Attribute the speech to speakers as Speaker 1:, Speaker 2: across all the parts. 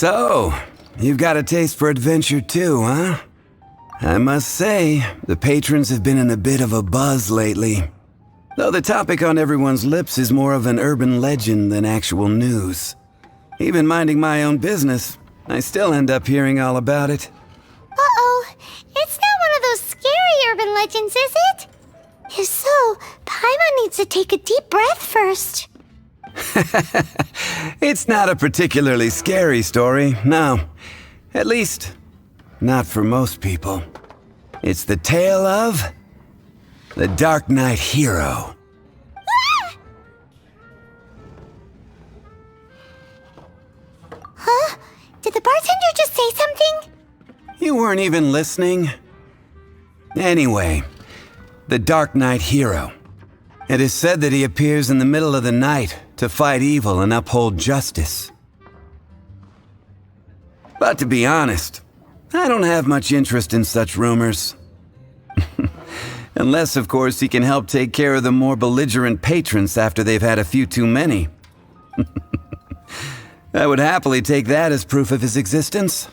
Speaker 1: So, you've got a taste for adventure too, huh? I must say, the patrons have been in a bit of a buzz lately. Though the topic on everyone's lips is more of an urban legend than actual news. Even minding my own business, I still end up hearing all about it.
Speaker 2: Uh-oh, it's not one of those scary urban legends, is it? If so, Paimon needs to take a deep breath first.
Speaker 1: It's not a particularly scary story, no. At least, not for most people. It's the tale of the Darknight hero.
Speaker 2: Huh? Did the bartender just say something?
Speaker 1: You weren't even listening. Anyway, the Darknight hero. It is said that he appears in the middle of the night to fight evil and uphold justice. But to be honest, I don't have much interest in such rumors. Unless, of course, he can help take care of the more belligerent patrons after they've had a few too many. I would happily take that as proof of his existence.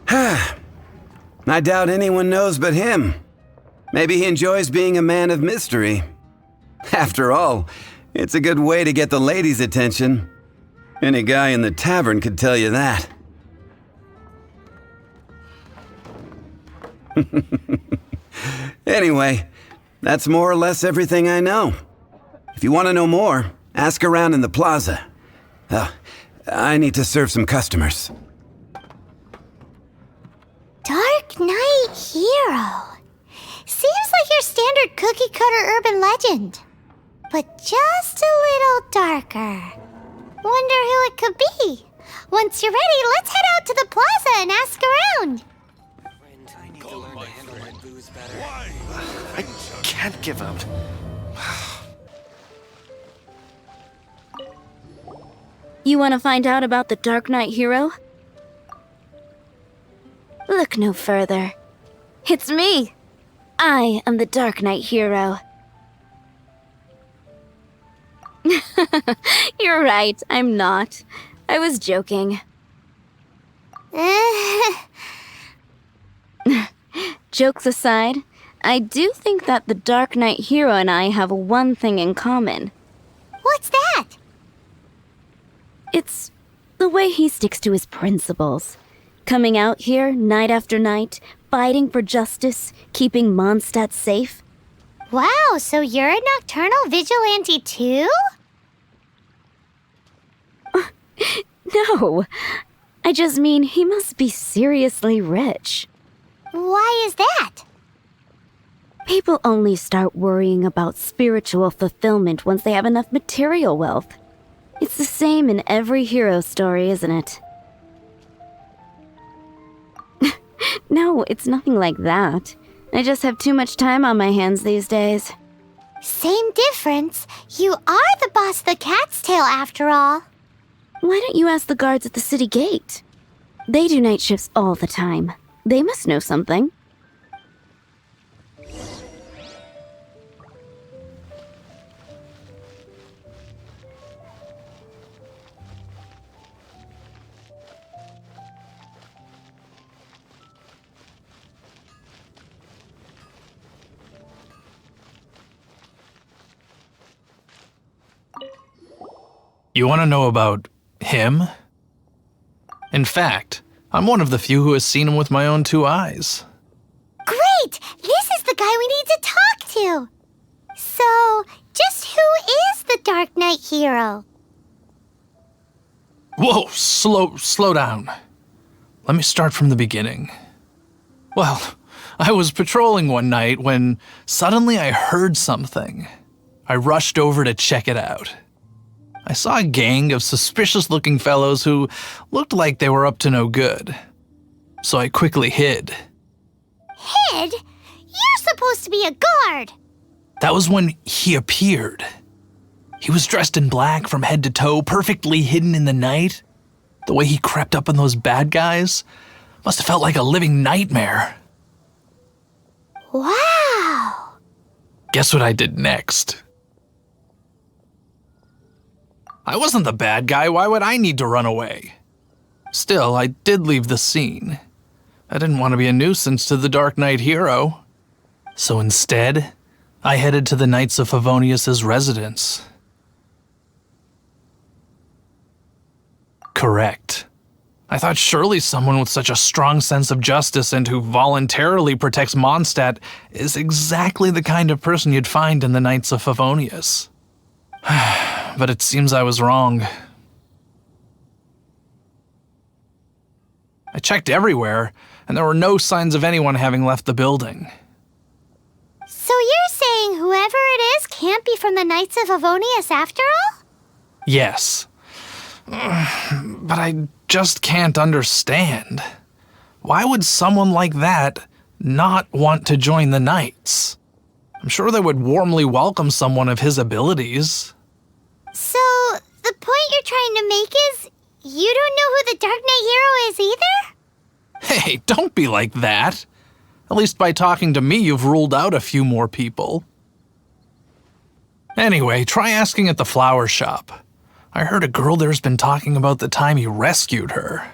Speaker 1: I doubt anyone knows but him. Maybe he enjoys being a man of mystery. After all, it's a good way to get the ladies' attention. Any guy in the tavern could tell you that. Anyway, that's more or less everything I know. If you want to know more, ask around in the plaza. I need to serve some customers.
Speaker 2: Darknight hero. Seems like your standard cookie-cutter urban legend. But just a little darker. Wonder who it could be. Once you're ready, let's head out to the plaza and ask around.
Speaker 3: I can't give up.
Speaker 4: You want to find out about the Darknight hero? Look no further. It's me! I am the Darknight hero. You're right, I'm not. I was joking. Jokes aside, I do think that the Darknight hero and I have one thing in common.
Speaker 2: What's that?
Speaker 4: It's the way he sticks to his principles. Coming out here night after night, fighting for justice, keeping Mondstadt safe.
Speaker 2: Wow, so you're a nocturnal vigilante too?
Speaker 4: No, I just mean he must be seriously rich.
Speaker 2: Why is that?
Speaker 4: People only start worrying about spiritual fulfillment once they have enough material wealth. It's the same in every hero story, isn't it? No, it's nothing like that. I just have too much time on my hands these days.
Speaker 2: Same difference. You are the boss of the Cat's Tail after all.
Speaker 4: Why don't you ask the guards at the city gate? They do night shifts all the time. They must know something.
Speaker 5: You want to know about him? In fact, I'm one of the few who has seen him with my own two eyes.
Speaker 2: Great! This is the guy we need to talk to! So, just who is the Darknight hero?
Speaker 5: Whoa, slow down. Let me start from the beginning. Well, I was patrolling one night when suddenly I heard something. I rushed over to check it out. I saw a gang of suspicious-looking fellows who looked like they were up to no good. So I quickly hid.
Speaker 2: Hid? You're supposed to be a guard!
Speaker 5: That was when he appeared. He was dressed in black from head to toe, perfectly hidden in the night. The way he crept up on those bad guys must have felt like a living nightmare.
Speaker 2: Wow!
Speaker 5: Guess what I did next? I wasn't the bad guy, why would I need to run away? Still, I did leave the scene. I didn't want to be a nuisance to the Darknight hero. So instead, I headed to the Knights of Favonius' residence. Correct. I thought surely someone with such a strong sense of justice and who voluntarily protects Mondstadt is exactly the kind of person you'd find in the Knights of Favonius. But it seems I was wrong. I checked everywhere, and there were no signs of anyone having left the building.
Speaker 2: So you're saying whoever it is can't be from the Knights of Favonius after all?
Speaker 5: Yes. But I just can't understand. Why would someone like that not want to join the Knights? I'm sure they would warmly welcome someone of his abilities.
Speaker 2: So, the point you're trying to make is you don't know who the Dark Knight hero is either?
Speaker 5: Hey, don't be like that. At least by talking to me, you've ruled out a few more people. Anyway, try asking at the flower shop. I heard a girl there's been talking about the time you rescued her.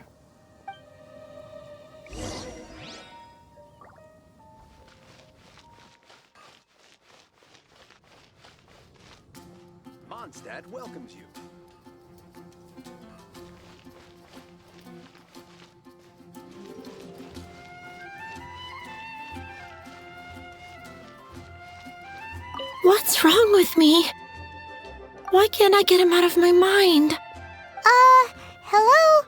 Speaker 3: Mondstadt welcomes you.
Speaker 6: What's wrong with me? Why can't I get him out of my mind?
Speaker 2: Hello?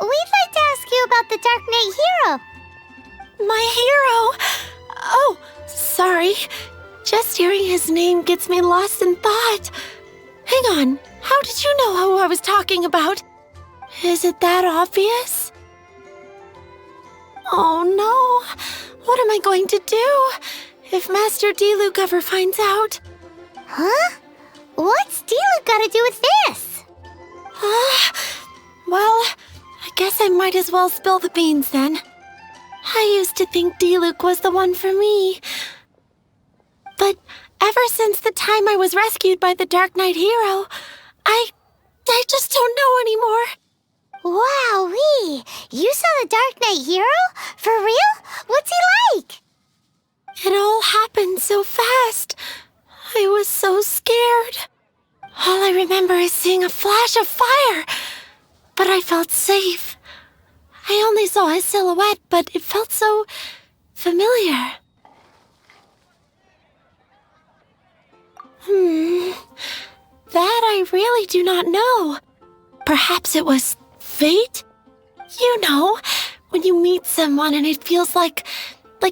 Speaker 2: We'd like to ask you about the Dark Knight hero.
Speaker 6: My hero! Oh, sorry. Just hearing his name gets me lost in thought. Hang on, how did you know who I was talking about? Is it that obvious? Oh no, what am I going to do if Master Diluc ever finds out?
Speaker 2: Huh? What's Diluc got to do with this?
Speaker 6: Well, I guess I might as well spill the beans then. I used to think Diluc was the one for me. But ever since the time I was rescued by the Dark Knight hero, I just don't know anymore.
Speaker 2: Wowee! You saw the Dark Knight hero? For real? What's he like?
Speaker 6: It all happened so fast. I was so scared. All I remember is seeing a flash of fire, but I felt safe. I only saw his silhouette, but it felt so familiar. That I really do not know. Perhaps it was fate? You know, when you meet someone and it feels like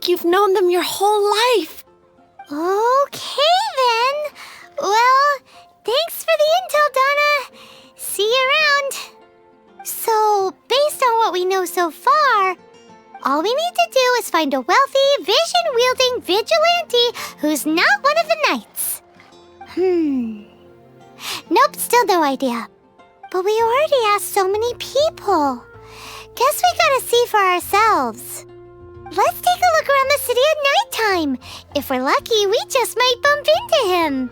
Speaker 6: you've known them your whole life.
Speaker 2: Okay then. Well, thanks for the intel, Donna. See you around. So, based on what we know so far, all we need to do is find a wealthy, vision-wielding vigilante who's not one of the knights. Nope, still no idea. But we already asked so many people. Guess we gotta see for ourselves. Let's take a look around the city at nighttime. If we're lucky, we just might bump into him.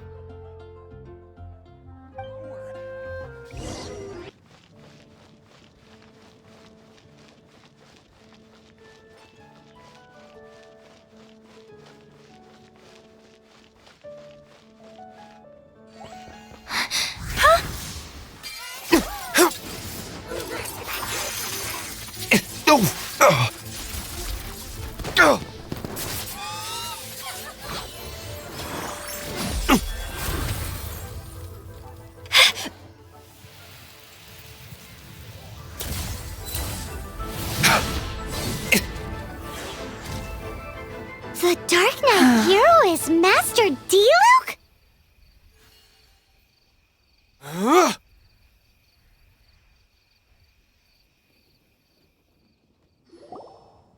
Speaker 2: The Dark Knight hero is Master Diluc?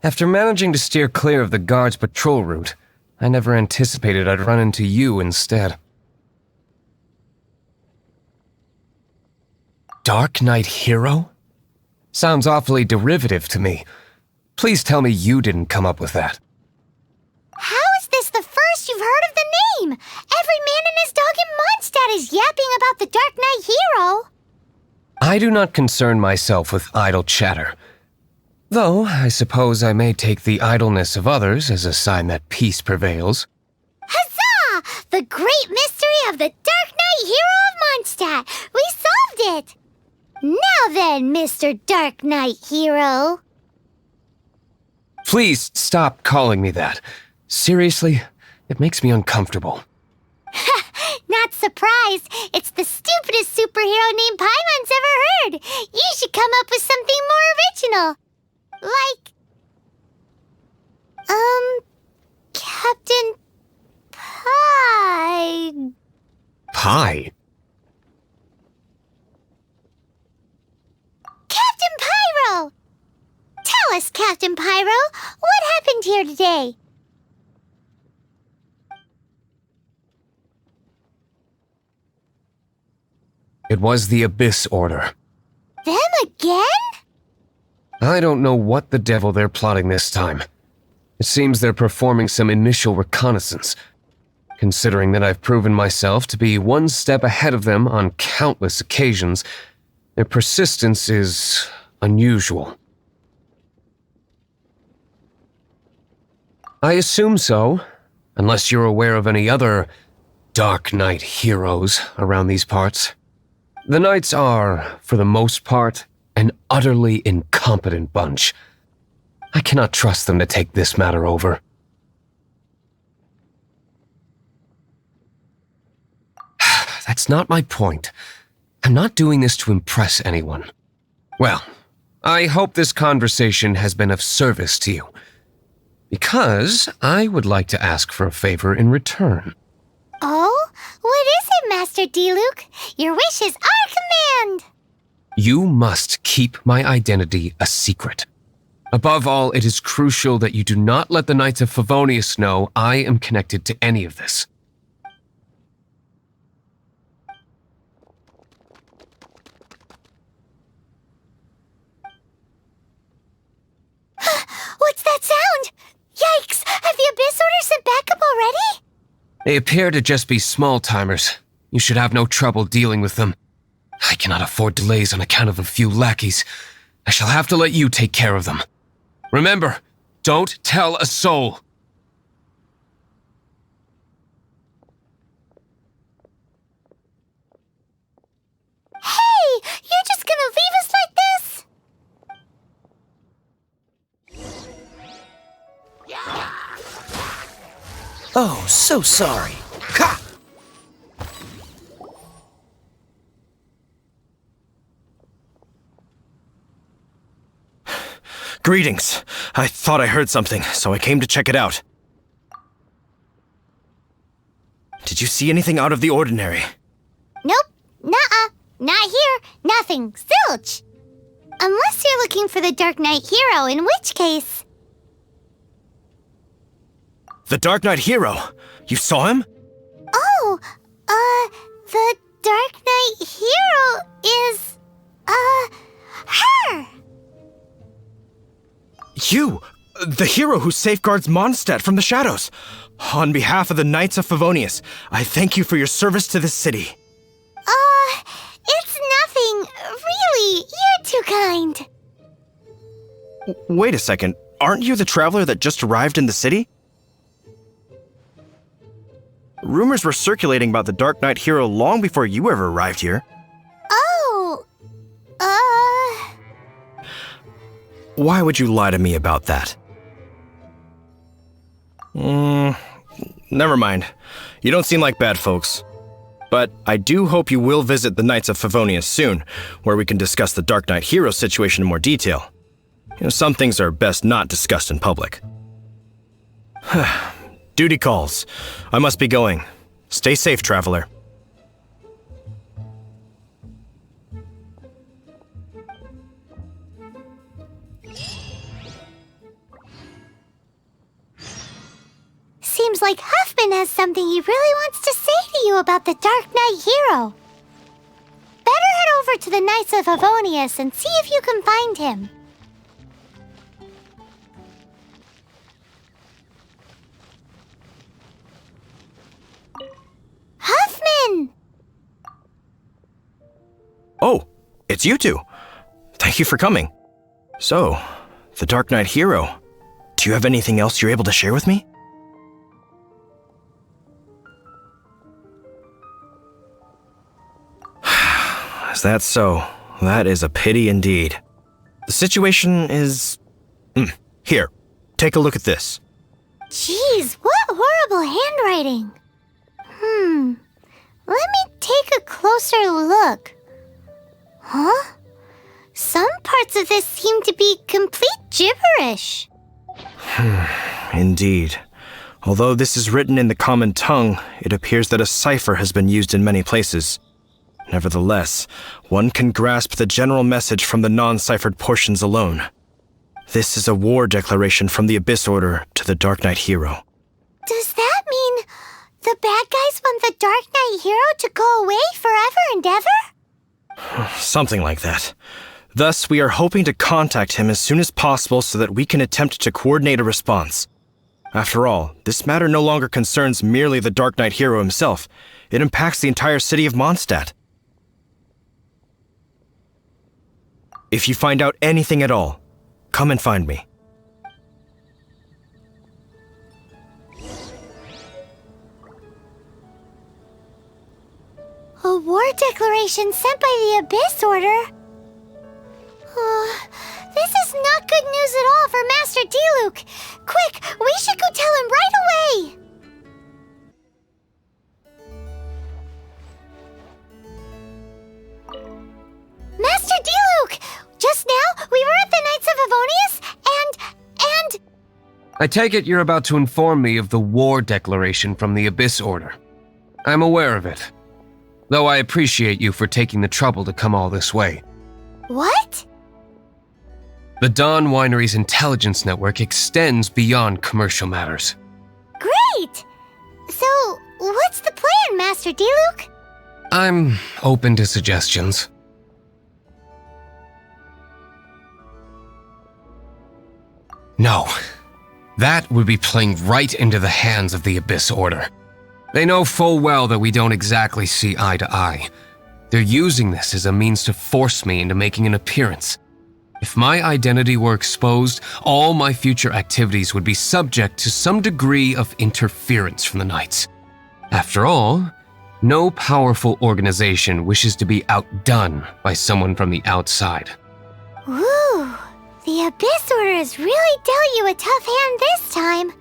Speaker 7: After managing to steer clear of the guard's patrol route, I never anticipated I'd run into you instead. Dark Knight hero? Sounds awfully derivative to me. Please tell me you didn't come up with that.
Speaker 2: How is this the first you've heard of the name? Every man and his dog in Mondstadt is yapping about the Dark Knight hero.
Speaker 7: I do not concern myself with idle chatter. Though, I suppose I may take the idleness of others as a sign that peace prevails.
Speaker 2: Huzzah! The great mystery of the Darknight Hero of Mondstadt! We solved it! Now then, Mr. Darknight Hero.
Speaker 7: Please stop calling me that. Seriously, it makes me uncomfortable.
Speaker 2: Not surprised. It's the stupidest superhero name Paimon's ever heard. You should come up with something more original. Like... Captain Pie...
Speaker 7: Pie?
Speaker 2: Captain Pyro! Tell us, Captain Pyro, what happened here today?
Speaker 7: It was the Abyss Order.
Speaker 2: Them again?
Speaker 7: I don't know what the devil they're plotting this time. It seems they're performing some initial reconnaissance. Considering that I've proven myself to be one step ahead of them on countless occasions, their persistence is unusual. I assume so, unless you're aware of any other Darknight heroes around these parts. The Knights are, for the most part, an utterly incompetent bunch. I cannot trust them to take this matter over. That's not my point. I'm not doing this to impress anyone. Well, I hope this conversation has been of service to you. Because I would like to ask for a favor in return.
Speaker 2: Oh? What is it, Master Diluc? Your wish is our command!
Speaker 7: You must keep my identity a secret. Above all, it is crucial that you do not let the Knights of Favonius know I am connected to any of this.
Speaker 2: What's that sound? Yikes! Have the Abyss Order sent backup already?
Speaker 7: They appear to just be small-timers. You should have no trouble dealing with them. I cannot afford delays on account of a few lackeys. I shall have to let you take care of them. Remember, don't tell a soul.
Speaker 2: Hey! You're just gonna leave us like this?
Speaker 3: Oh, so sorry. Ha! Greetings. I thought I heard something, so I came to check it out. Did you see anything out of the ordinary?
Speaker 2: Nope. Nuh-uh. Not here. Nothing. Zilch. Unless you're looking for the Darknight Hero, in which case...
Speaker 3: The Darknight Hero! You saw him?
Speaker 2: Oh, the Darknight Hero is, her!
Speaker 3: You! The hero who safeguards Mondstadt from the shadows! On behalf of the Knights of Favonius, I thank you for your service to this city.
Speaker 2: It's nothing. Really, you're too kind.
Speaker 3: Wait a second, aren't you the traveler that just arrived in the city? Rumors were circulating about the Darknight Hero long before you ever arrived here.
Speaker 2: Oh,
Speaker 3: Why would you lie to me about that? Never mind. You don't seem like bad folks. But I do hope you will visit the Knights of Favonius soon, where we can discuss the Darknight Hero situation in more detail. Some things are best not discussed in public. Duty calls. I must be going. Stay safe, traveler.
Speaker 2: seems like Huffman has something he really wants to say to you about the Darknight Hero. Better head over to the Knights of Favonius and see if you can find him. Huffman!
Speaker 3: Oh, it's it's you two. Thank you for coming. So, the Darknight hero. Do you have anything else you're able to share with me? Is that so? That is a pity indeed. The situation is... Here, take a look at this.
Speaker 2: Jeez, what horrible handwriting. Let me take a closer look. Huh? Some parts of this seem to be complete gibberish.
Speaker 3: Indeed. Although this is written in the common tongue, it appears that a cipher has been used in many places. Nevertheless, one can grasp the general message from the non-ciphered portions alone. This is a war declaration from the Abyss Order to the Darknight hero.
Speaker 2: Does that mean the bad guys want the Darknight hero to go away forever and ever?
Speaker 3: Something like that. Thus, we are hoping to contact him as soon as possible so that we can attempt to coordinate a response. After all, this matter no longer concerns merely the Darknight hero himself. It impacts the entire city of Mondstadt. If you find out anything at all, come and find me.
Speaker 2: A war declaration sent by the Abyss Order? This is not good news at all for Master Diluc. Quick, we should go tell him right away! Master Diluc! Just now, we were at the Knights of Favonius, and...
Speaker 7: I take it you're about to inform me of the war declaration from the Abyss Order. I'm aware of it, though I appreciate you for taking the trouble to come all this way.
Speaker 2: What?
Speaker 7: The Dawn Winery's intelligence network extends beyond commercial matters.
Speaker 2: Great! So, what's the plan, Master Diluc?
Speaker 7: I'm open to suggestions. No. That would be playing right into the hands of the Abyss Order. They know full well that we don't exactly see eye to eye. They're using this as a means to force me into making an appearance. If my identity were exposed, all my future activities would be subject to some degree of interference from the Knights. After all, no powerful organization wishes to be outdone by someone from the outside.
Speaker 2: Ooh, the Abyss Order has really dealt you a tough hand this time.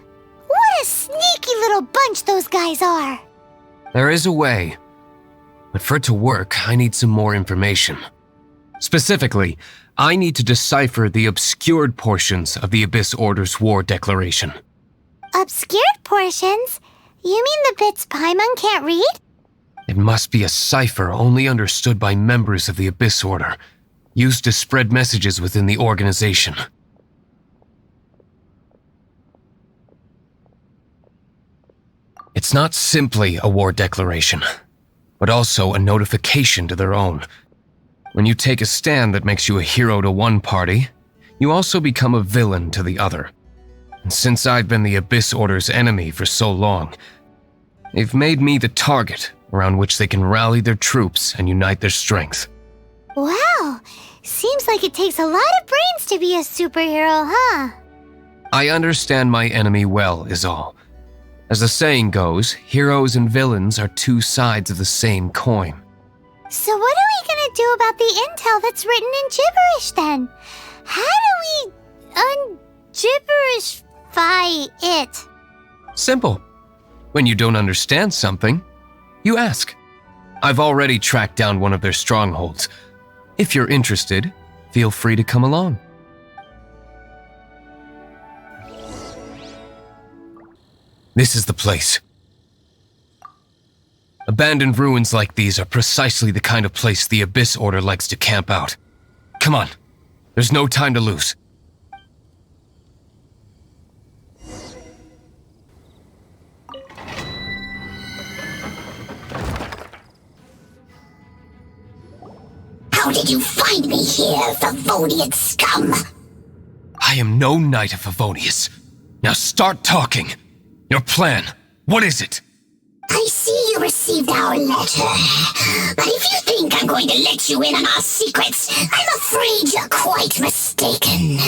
Speaker 2: What a sneaky little bunch those guys are!
Speaker 7: There is a way, but for it to work, I need some more information. Specifically, I need to decipher the obscured portions of the Abyss Order's war declaration.
Speaker 2: Obscured portions? You mean the bits Paimon can't read?
Speaker 7: It must be a cipher only understood by members of the Abyss Order, used to spread messages within the organization. It's not simply a war declaration, but also a notification to their own. When you take a stand that makes you a hero to one party, you also become a villain to the other. And since I've been the Abyss Order's enemy for so long, they've made me the target around which they can rally their troops and unite their strength.
Speaker 2: Wow, seems like it takes a lot of brains to be a superhero, huh?
Speaker 7: I understand my enemy well, is all. As the saying goes, heroes and villains are two sides of the same coin.
Speaker 2: So what are we gonna do about the intel that's written in gibberish then? How do we un-gibberishify it?
Speaker 7: Simple. When you don't understand something, you ask. I've already tracked down one of their strongholds. If you're interested, feel free to come along. This is the place. Abandoned ruins like these are precisely the kind of place the Abyss Order likes to camp out. Come on, there's no time to lose.
Speaker 8: How did you find me here, Favonian scum?
Speaker 7: I am no knight of Favonius. Now start talking. Your plan, what is it?
Speaker 8: I see you received our letter. But if you think I'm going to let you in on our secrets, I'm afraid you're quite mistaken.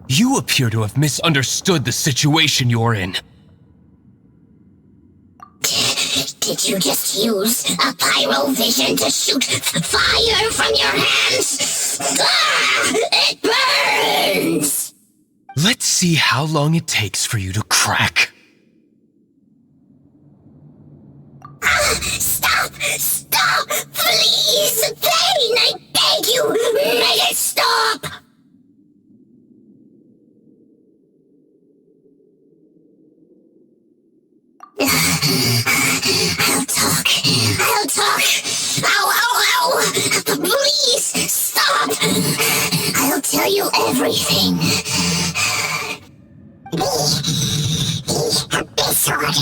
Speaker 7: You appear to have misunderstood the situation you're in.
Speaker 8: Did you just use a pyrovision to shoot fire from your hands? Ah, it burns!
Speaker 7: Let's see how long it takes for you to crack.
Speaker 8: Stop! Stop! Please! Pain! I beg you! Make it stop! I'll talk. I'll talk. Ow, ow, ow! Please, stop! I'll tell you everything. The Abyss Order.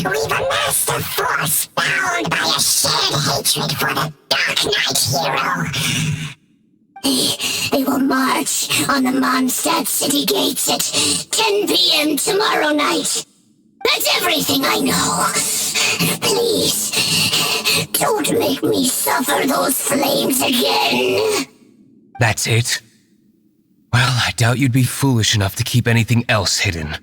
Speaker 8: We've amassed a force bound by a shared hatred for the Darknight hero. They will march on the Mondstadt city gates at 10 p.m. tomorrow night. That's everything I know. Please, don't make me suffer those flames again.
Speaker 7: That's it? Well, I doubt you'd be foolish enough to keep anything else hidden.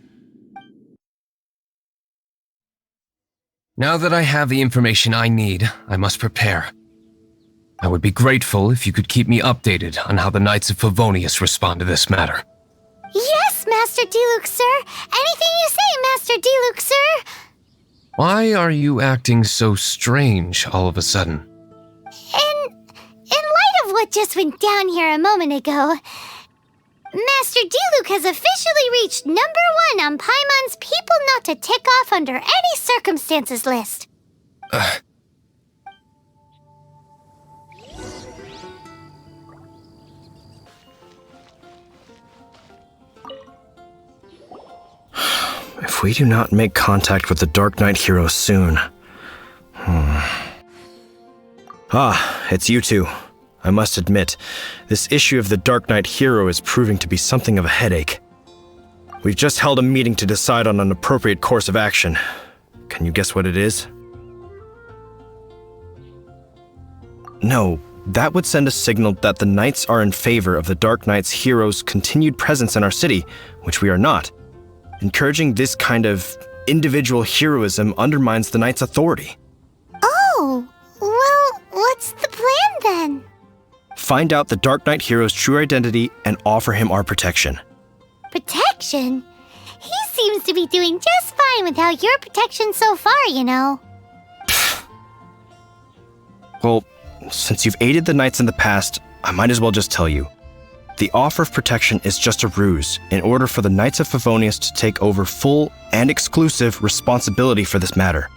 Speaker 7: Now that I have the information I need, I must prepare. I would be grateful if you could keep me updated on how the Knights of Favonius respond to this matter.
Speaker 2: Yes, Master Diluc, sir. Anything you say, Master Diluc, sir.
Speaker 7: Why are you acting so strange all of a sudden?
Speaker 2: In light of what just went down here a moment ago, Master Diluc has officially reached #1 on Paimon's people not to tick off under any circumstances list.
Speaker 3: If we do not make contact with the Darknight hero soon... Ah, it's you two. I must admit, this issue of the Darknight hero is proving to be something of a headache. We've just held a meeting to decide on an appropriate course of action. Can you guess what it is? No, that would send a signal that the Knights are in favor of the Darknight's hero's continued presence in our city, which we are not. Encouraging this kind of individual heroism undermines the Knight's authority.
Speaker 2: Oh, well, what's the plan then?
Speaker 3: Find out the Darknight hero's true identity and offer him our protection.
Speaker 2: Protection? He seems to be doing just fine without your protection so far, you know.
Speaker 3: Well, since you've aided the Knights in the past, I might as well just tell you. The offer of protection is just a ruse in order for the Knights of Favonius to take over full and exclusive responsibility for this matter.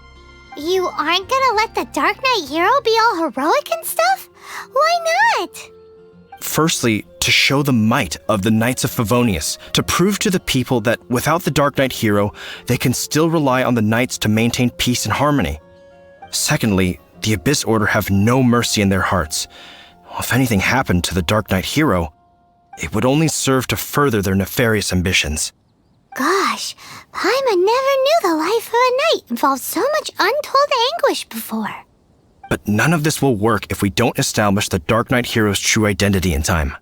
Speaker 2: You aren't gonna let the Darknight hero be all heroic and stuff? Why not?
Speaker 3: Firstly, to show the might of the Knights of Favonius, to prove to the people that without the Darknight hero, they can still rely on the Knights to maintain peace and harmony. Secondly, the Abyss Order have no mercy in their hearts. If anything happened to the Darknight hero, it would only serve to further their nefarious ambitions.
Speaker 2: Gosh, Paimon never knew the life of a knight involved so much untold anguish before.
Speaker 3: But none of this will work if we don't establish the Darknight hero's true identity in time.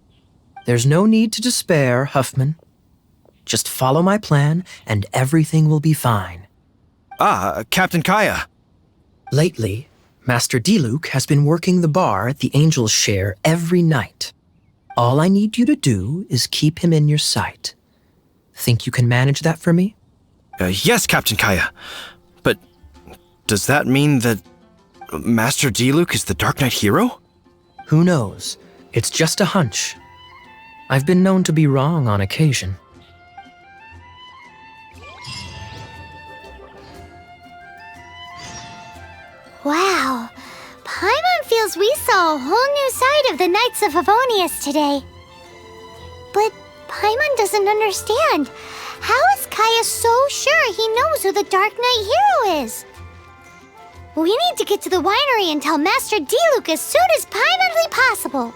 Speaker 9: There's no need to despair, Huffman. Just follow my plan, and everything will be fine.
Speaker 3: Ah, Captain Kaeya.
Speaker 9: Lately, Master Diluc has been working the bar at the Angel's Share every night. All I need you to do is keep him in your sight. Think you can manage that for me?
Speaker 3: Yes, Captain Kaeya. But does that mean that Master Diluc is the Darknight hero?
Speaker 9: Who knows? It's just a hunch. I've been known to be wrong on occasion.
Speaker 2: Wow, Paimon feels we saw a whole new side of the Knights of Favonius today. But Paimon doesn't understand. How is Kaeya so sure he knows who the Darknight hero is? We need to get to the winery and tell Master Diluc as soon as Paimonly possible.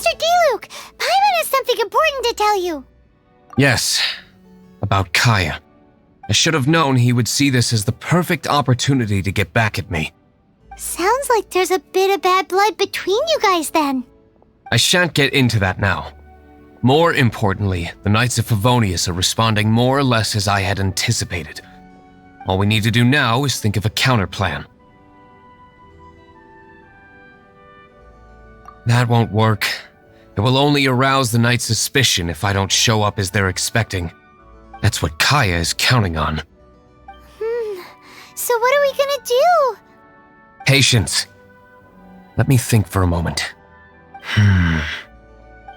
Speaker 2: Master Diluc! Paimon has something important to tell you!
Speaker 7: Yes, about Kaeya. I should have known he would see this as the perfect opportunity to get back at me.
Speaker 2: Sounds like there's a bit of bad blood between you guys then.
Speaker 7: I shan't get into that now. More importantly, the Knights of Favonius are responding more or less as I had anticipated. All we need to do now is think of a counterplan. That won't work. It will only arouse the Knights' suspicion if I don't show up as they're expecting. That's what Kaeya is counting on.
Speaker 2: So what are we gonna do?
Speaker 7: Patience. Let me think for a moment.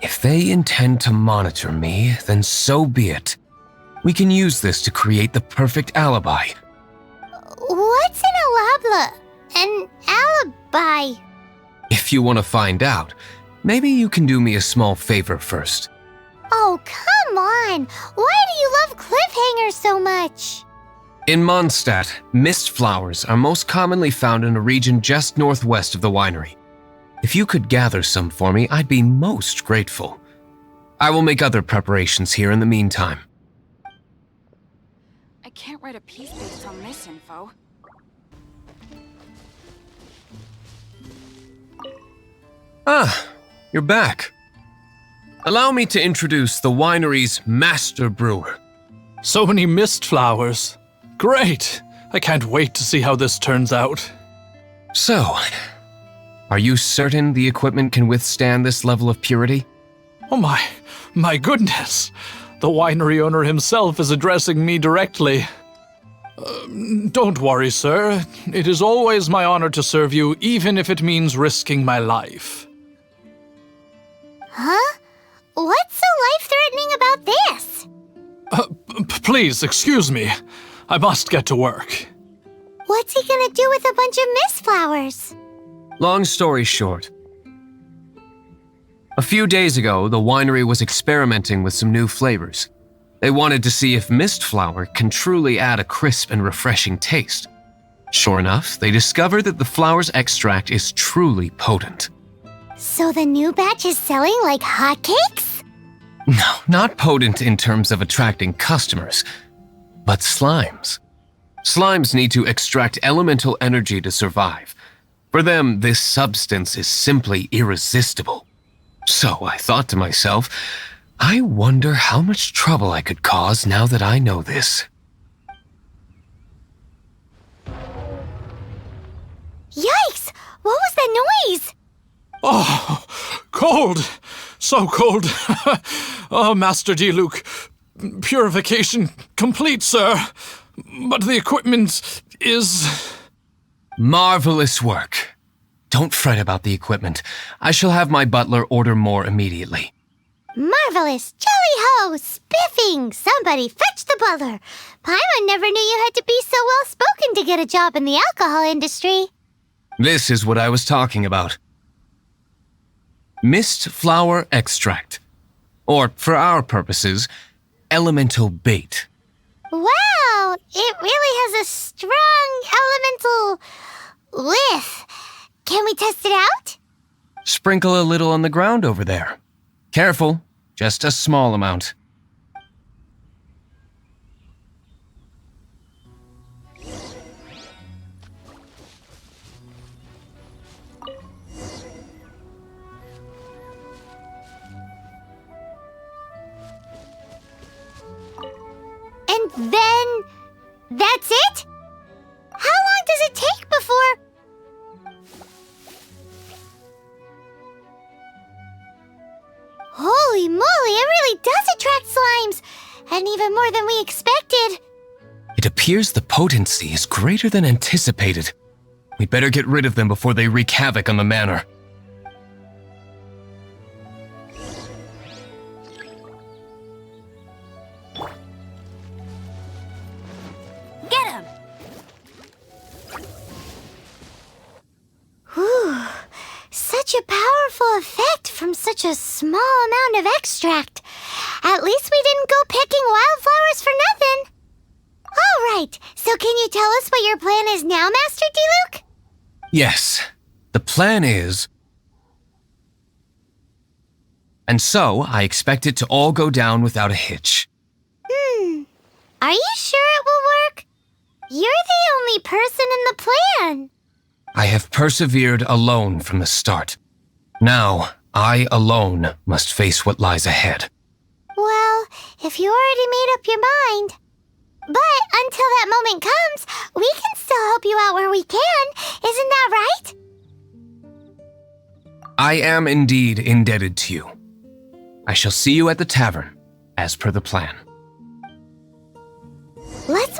Speaker 7: If they intend to monitor me, then so be it. We can use this to create the perfect alibi.
Speaker 2: What's an alibi?
Speaker 7: If you want to find out, maybe you can do me a small favor first.
Speaker 2: Oh, come on! Why do you love cliffhangers so much?
Speaker 7: In Mondstadt, mist flowers are most commonly found in a region just northwest of the winery. If you could gather some for me, I'd be most grateful. I will make other preparations here in the meantime.
Speaker 10: I can't write a piece based on this info.
Speaker 7: Ah, you're back. Allow me to introduce the winery's master brewer.
Speaker 5: So many mist flowers. Great! I can't wait to see how this turns out.
Speaker 7: So, are you certain the equipment can withstand this level of purity?
Speaker 5: Oh my goodness! The winery owner himself is addressing me directly. Don't worry, sir. It is always my honor to serve you, even if it means risking my life.
Speaker 2: Huh? What's so life-threatening about this?
Speaker 5: Please, excuse me. I must get to work.
Speaker 2: What's he gonna do with a bunch of mist flowers?
Speaker 7: Long story short. A few days ago, the winery was experimenting with some new flavors. They wanted to see if mist flower can truly add a crisp and refreshing taste. Sure enough, they discovered that the flower's extract is truly potent.
Speaker 2: So the new batch is selling like hotcakes?
Speaker 7: No, not potent in terms of attracting customers, but slimes. Slimes need to extract elemental energy to survive. For them, this substance is simply irresistible. So I thought to myself, I wonder how much trouble I could cause now that I know this.
Speaker 2: Yikes! What was that noise?
Speaker 5: Oh, cold! So cold! Oh, Master Diluc, purification complete, sir. But the equipment is...
Speaker 7: Marvelous work. Don't fret about the equipment. I shall have my butler order more immediately.
Speaker 2: Marvelous! Jolly-ho! Spiffing! Somebody fetch the butler! Paimon never knew you had to be so well-spoken to get a job in the alcohol industry.
Speaker 7: This is what I was talking about. Mist flower extract. Or, for our purposes, elemental bait.
Speaker 2: Wow! It really has a strong elemental whiff. Can we test it out?
Speaker 7: Sprinkle a little on the ground over there. Careful, just a small amount.
Speaker 2: And then... that's it? How long does it take before... Holy moly, it really does attract slimes! And even more than we expected.
Speaker 7: It appears the potency is greater than anticipated. We'd better get rid of them before they wreak havoc on the manor.
Speaker 10: Get him!
Speaker 2: Whew. Such a powerful effect from such a small amount of extract. At least we didn't go picking wildflowers for nothing. All right, so can you tell us what your plan is now, Master Diluc?
Speaker 7: Yes, the plan is... And so, I expect it to all go down without a hitch.
Speaker 2: Are you sure it will work? You're the only person in the plan.
Speaker 7: I have persevered alone from the start. Now, I alone must face what lies ahead.
Speaker 2: Well, if you already made up your mind. But until that moment comes, we can still help you out where we can. Isn't that right?
Speaker 7: I am indeed indebted to you. I shall see you at the tavern, as per the plan.
Speaker 2: Let's...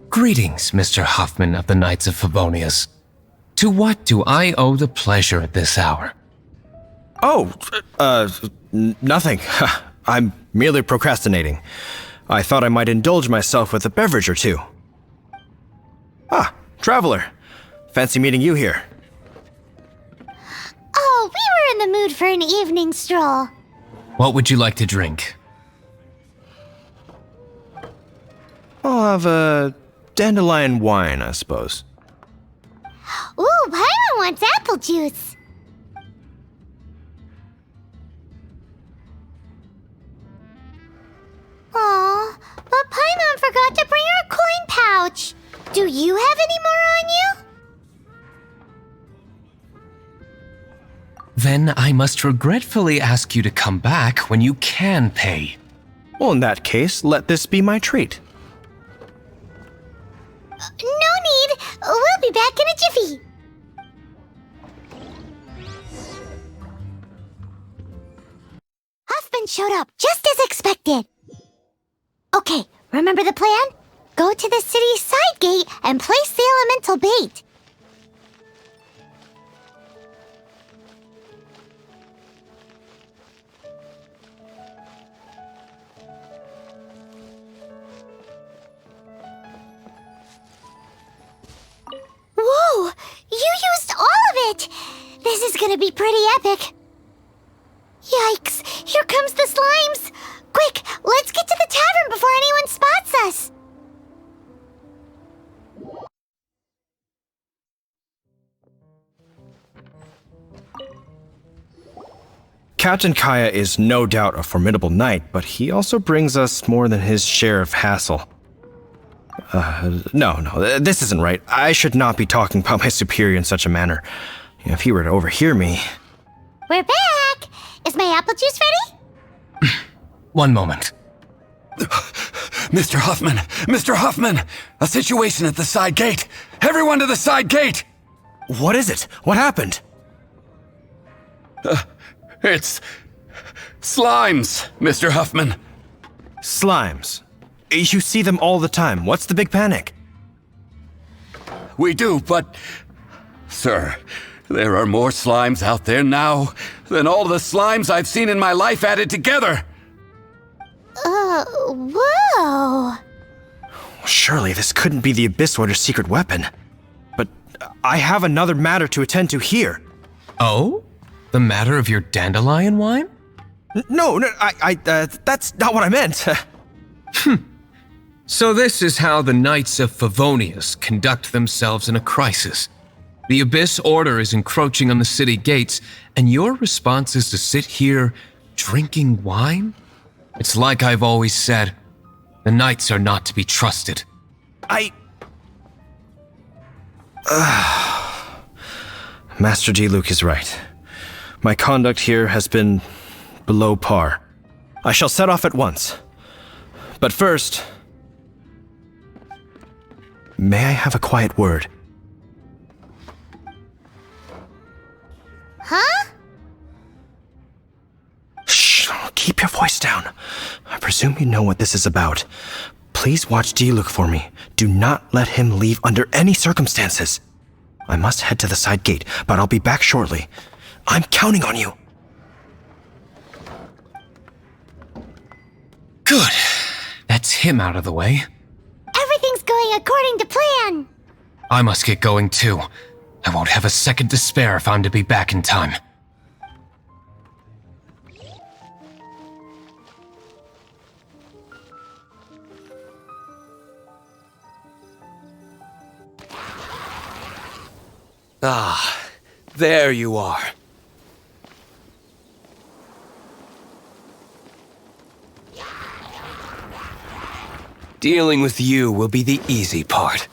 Speaker 7: Greetings, Mr. Huffman of the Knights of Favonius. To what do I owe the pleasure at this hour?
Speaker 3: Oh, nothing. I'm merely procrastinating. I thought I might indulge myself with a beverage or two. Ah, traveler. Fancy meeting you here.
Speaker 2: Oh, we were in the mood for an evening stroll.
Speaker 7: What would you like to drink?
Speaker 3: I'll have a dandelion wine, I suppose.
Speaker 2: Ooh, Paimon wants apple juice. Aw, but Paimon forgot to bring her coin pouch. Do you have any more on you?
Speaker 7: Then I must regretfully ask you to come back when you can pay.
Speaker 3: Well, in that case, let this be my treat.
Speaker 2: No need. We'll be back in a jiffy. Huffman showed up just as expected. Okay, remember the plan? Go to the city's side gate and place the elemental bait. Whoa! You used all of it! This is gonna be pretty epic. Yikes! Here comes the slimes! Quick, let's get to the tavern before anyone spots us!
Speaker 3: Captain Kaeya is no doubt a formidable knight, but he also brings us more than his share of hassle. No, this isn't right. I should not be talking about my superior in such a manner. If he were to overhear me...
Speaker 2: We're back! Is my apple juice ready?
Speaker 7: One moment.
Speaker 1: Mr. Huffman! Mr. Huffman! A situation at the side gate! Everyone to the side gate!
Speaker 3: What is it? What happened?
Speaker 1: It's... slimes, Mr. Huffman.
Speaker 3: Slimes. You see them all the time. What's the big panic?
Speaker 1: We do, but... Sir, there are more slimes out there now than all the slimes I've seen in my life added together!
Speaker 2: Whoa!
Speaker 3: Surely this couldn't be the Abyss Order's secret weapon. But I have another matter to attend to here.
Speaker 7: Oh? The matter of your dandelion wine?
Speaker 3: No, that's not what I meant.
Speaker 7: So this is how the Knights of Favonius conduct themselves in a crisis. The Abyss Order is encroaching on the city gates, and your response is to sit here drinking wine? It's like I've always said, the Knights are not to be trusted.
Speaker 3: Master Diluc is right. My conduct here has been below par. I shall set off at once. But first, may I have a quiet word?
Speaker 2: Huh?
Speaker 3: Shh, keep your voice down. I presume you know what this is about. Please watch Diluc for me. Do not let him leave under any circumstances. I must head to the side gate, but I'll be back shortly. I'm counting on you.
Speaker 7: Good. That's him out of the way.
Speaker 2: Everything's going according to plan.
Speaker 7: I must get going too. I won't have a second to spare if I'm to be back in time. Ah, there you are. Dealing with you will be the easy part.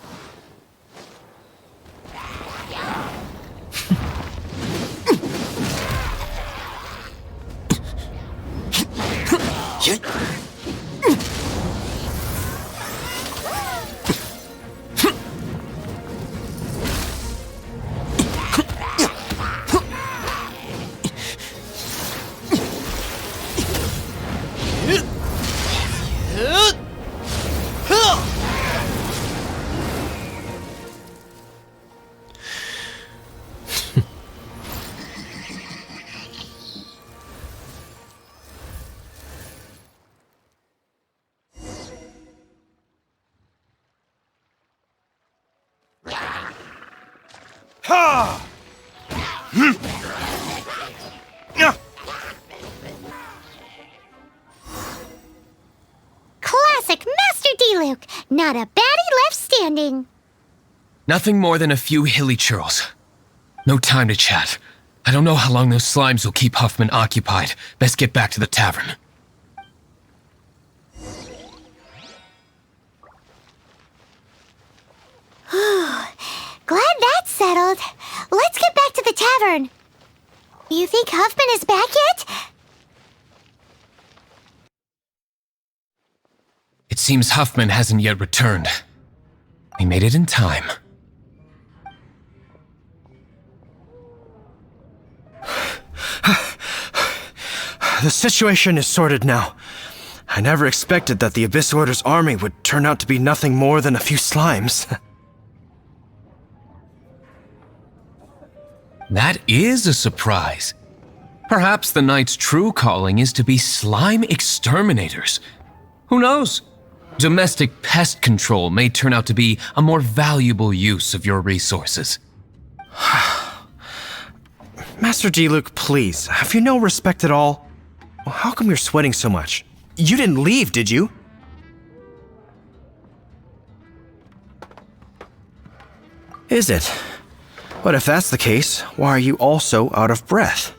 Speaker 2: Classic Master Diluc. Not a baddie left standing.
Speaker 7: Nothing more than a few hilly churls. No time to chat. I don't know how long those slimes will keep Huffman occupied. Best get back to the tavern.
Speaker 2: Glad that's settled. Let's get back to the tavern. You think Huffman is back yet?
Speaker 7: It seems Huffman hasn't yet returned. He made it in time.
Speaker 3: The situation is sorted now. I never expected that the Abyss Order's army would turn out to be nothing more than a few slimes.
Speaker 7: That is a surprise. Perhaps the Knight's true calling is to be slime exterminators. Who knows? Domestic pest control may turn out to be a more valuable use of your resources.
Speaker 3: Master Diluc, please, have you no respect at all? How come you're sweating so much? You didn't leave, did you? Is it? But if that's the case, why are you also out of breath?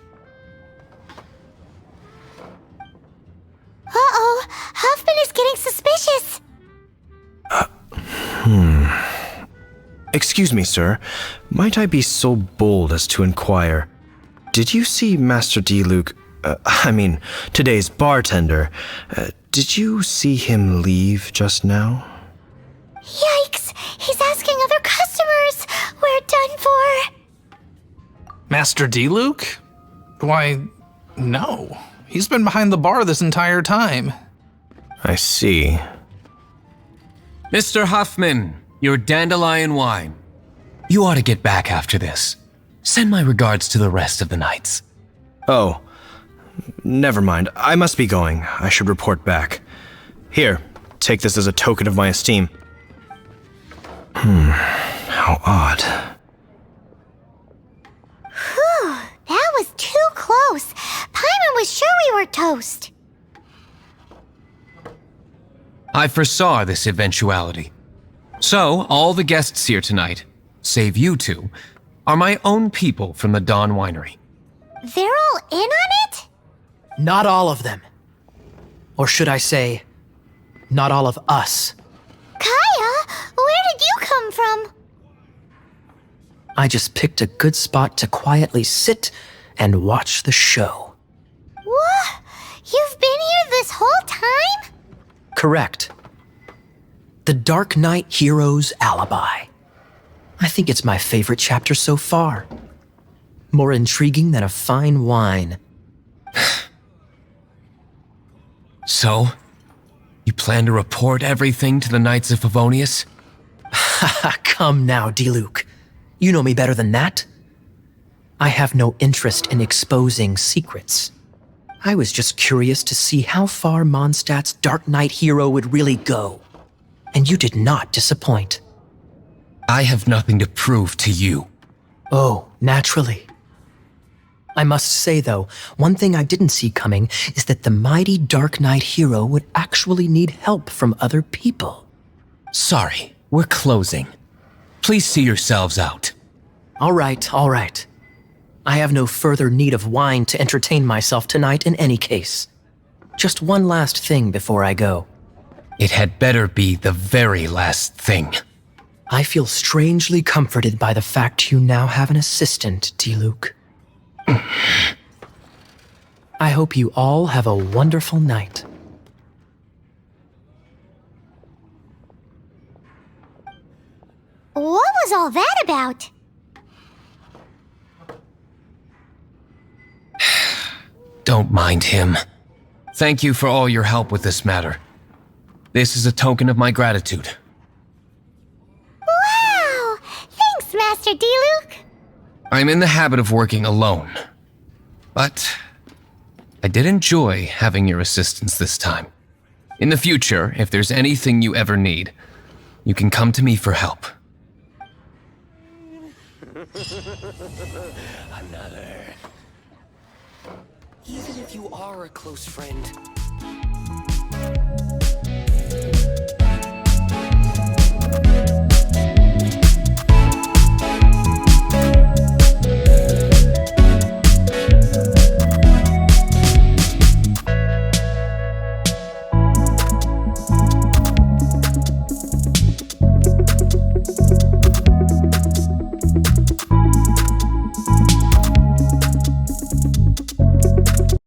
Speaker 2: Uh-oh, Huffman is getting suspicious.
Speaker 3: Excuse me, sir. Might I be so bold as to inquire, did you see Master Diluc, today's bartender, did you see him leave just now?
Speaker 2: Yikes, he's asking other customers. We're done for.
Speaker 5: Master Diluc? Why, no. He's been behind the bar this entire time.
Speaker 3: I see.
Speaker 7: Mr. Huffman, your dandelion wine. You ought to get back after this. Send my regards to the rest of the knights.
Speaker 3: Oh, never mind. I must be going. I should report back. Here, take this as a token of my esteem. How odd.
Speaker 2: Whew, that was too close. Paimon was sure we were toast.
Speaker 7: I foresaw this eventuality. So, all the guests here tonight, save you two, are my own people from the Dawn Winery.
Speaker 2: They're all in on it?
Speaker 9: Not all of them. Or should I say, not all of us.
Speaker 2: Kaeya, where did you come from?
Speaker 9: I just picked a good spot to quietly sit and watch the show.
Speaker 2: What? You've been here this whole time?
Speaker 9: Correct. The Darknight hero's alibi. I think it's my favorite chapter so far. More intriguing than a fine wine.
Speaker 7: So, you plan to report everything to the Knights of Favonius?
Speaker 9: Come now, Diluc. You know me better than that. I have no interest in exposing secrets. I was just curious to see how far Mondstadt's Darknight hero would really go. And you did not disappoint.
Speaker 7: I have nothing to prove to you.
Speaker 9: Oh, naturally. I must say, though, one thing I didn't see coming is that the mighty Darknight hero would actually need help from other people.
Speaker 7: Sorry, we're closing. Please see yourselves out.
Speaker 9: All right. I have no further need of wine to entertain myself tonight in any case. Just one last thing before I go.
Speaker 7: It had better be the very last thing.
Speaker 9: I feel strangely comforted by the fact you now have an assistant, Diluc. I hope you all have a wonderful night.
Speaker 2: What was all that about?
Speaker 7: Don't mind him. Thank you for all your help with this matter. This is a token of my gratitude.
Speaker 2: Wow! Thanks, Master Diluc.
Speaker 7: I'm in the habit of working alone. But I did enjoy having your assistance this time. In the future, if there's anything you ever need, you can come to me for help.
Speaker 11: Another. Even if you are a close friend.